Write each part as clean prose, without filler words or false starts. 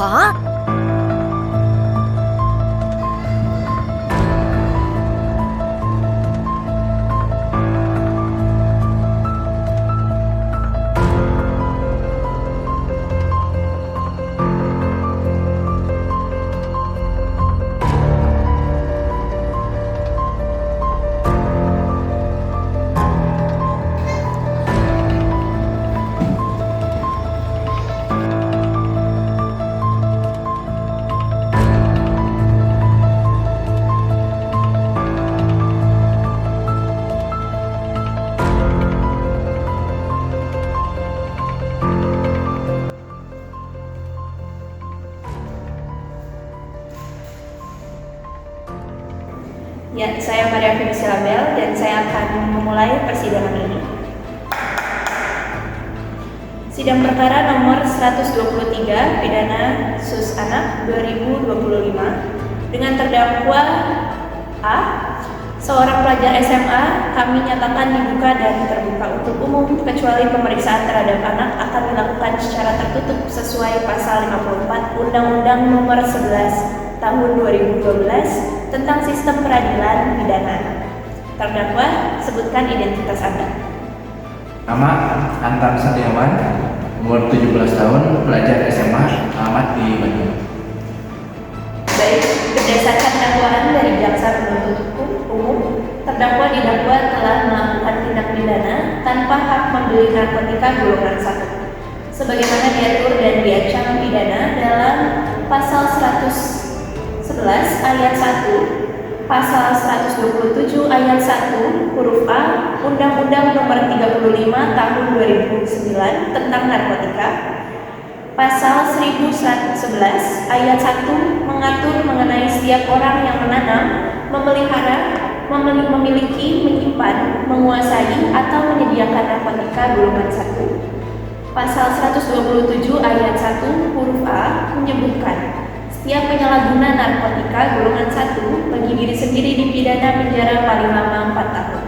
Hah? Ya, saya Maria Finis Label dan saya akan memulai persidangan ini. Sidang perkara nomor 123 pidana sus anak 2025 dengan terdakwa A, seorang pelajar SMA, kami nyatakan dibuka dan terbuka untuk umum kecuali pemeriksaan terhadap anak akan dilakukan secara tertutup sesuai pasal 54 Undang-Undang Nomor 11 Tahun 2012 tentang Sistem Peradilan Pidana Anak. Terdakwa, sebutkan identitas Anda. Nama Antam Setiawan, umur 17 tahun, pelajar SMA, alamat di Bandung. Baik, berdasarkan dakwaan dari jaksa penuntut umum, terdakwa didakwa telah melakukan tindak pidana tanpa hak membeli narkotika golongan 1, sebagaimana diatur dan diancam pidana dalam pasal 111 ayat 1, pasal 127 ayat 1 huruf A Undang-Undang Nomor 35 Tahun 2009 tentang narkotika. Pasal 1111 ayat 1 mengatur mengenai setiap orang yang menanam, memelihara, memiliki, menyimpan, menguasai atau menyediakan narkotika golongan 1. Pasal 127 ayat 1 huruf A menyebutkan setiap penyalahguna narkotika golongan 1 bagi diri sendiri dipidana penjara paling lama 4 tahun.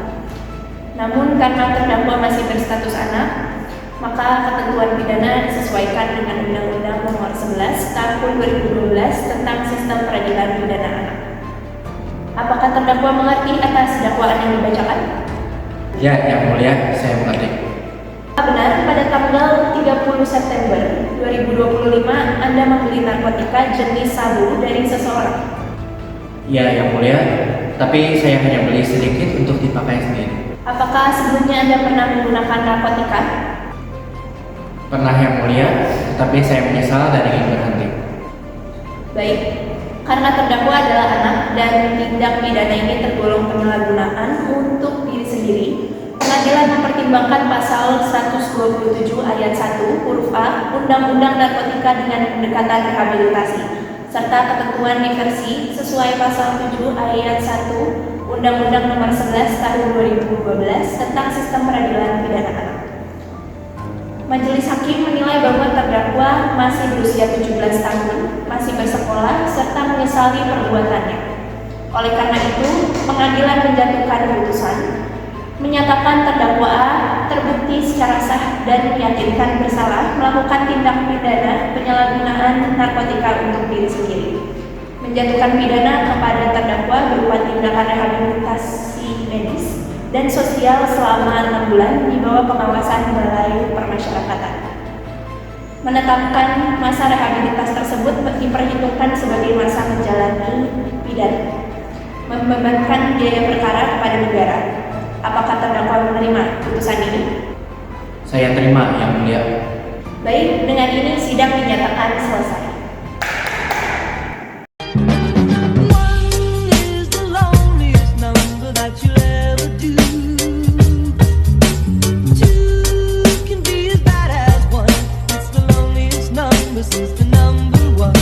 Namun karena terdakwa masih berstatus anak, maka ketentuan pidana disesuaikan dengan Undang-Undang Nomor 11 Tahun 2012 tentang Sistem Peradilan Pidana Anak. Apakah terdakwa mengerti atas dakwaan yang dibacakan? Ya, Yang Mulia, saya mengerti. Benar, pada tanggal 30 September 2025 Anda membeli narkotika jenis sabu dari seseorang. Ya, Yang Mulia, tapi saya hanya beli sedikit untuk dipakai sendiri. Apakah sebelumnya Anda pernah menggunakan narkotika? Pernah, Yang Mulia, tapi saya menyesal dan ingin berhenti. Baik, karena terdakwa adalah anak dan tindak pidana ini tergolong penyalahgunaan untuk diri sendiri, pengadilan mempertimbangkan pasal 127 ayat 1 huruf A Undang-Undang Narkotika dengan pendekatan rehabilitasi serta ketentuan diversi sesuai pasal 7 ayat 1 Undang-Undang Nomor 11 Tahun 2012 tentang Sistem Peradilan Pidana Anak. Majelis hakim menilai bahwa terdakwa masih berusia 17 tahun, masih bersekolah, serta menyesali perbuatannya. Oleh karena itu, pengadilan menjatuhkan putusan menyatakan terdakwa A terbukti secara sah dan meyakinkan bersalah melakukan tindak pidana penyalahgunaan narkotika untuk diri sendiri, menjatuhkan pidana kepada terdakwa berupa tindakan rehabilitasi medis dan sosial selama 6 bulan di bawah pengawasan Balai Permasyarakatan. Menetapkan masa rehabilitas tersebut diperhitungkan sebagai masa menjalani pidana, membebankan biaya perkara kepada negara. Apakah terdakwa menerima putusan ini? Saya terima, Yang Mulia. Baik, dengan ini sidang dinyatakan selesai. One is the loneliest number that you'll ever do. Two can be as bad as one. It's the loneliest number since the number one.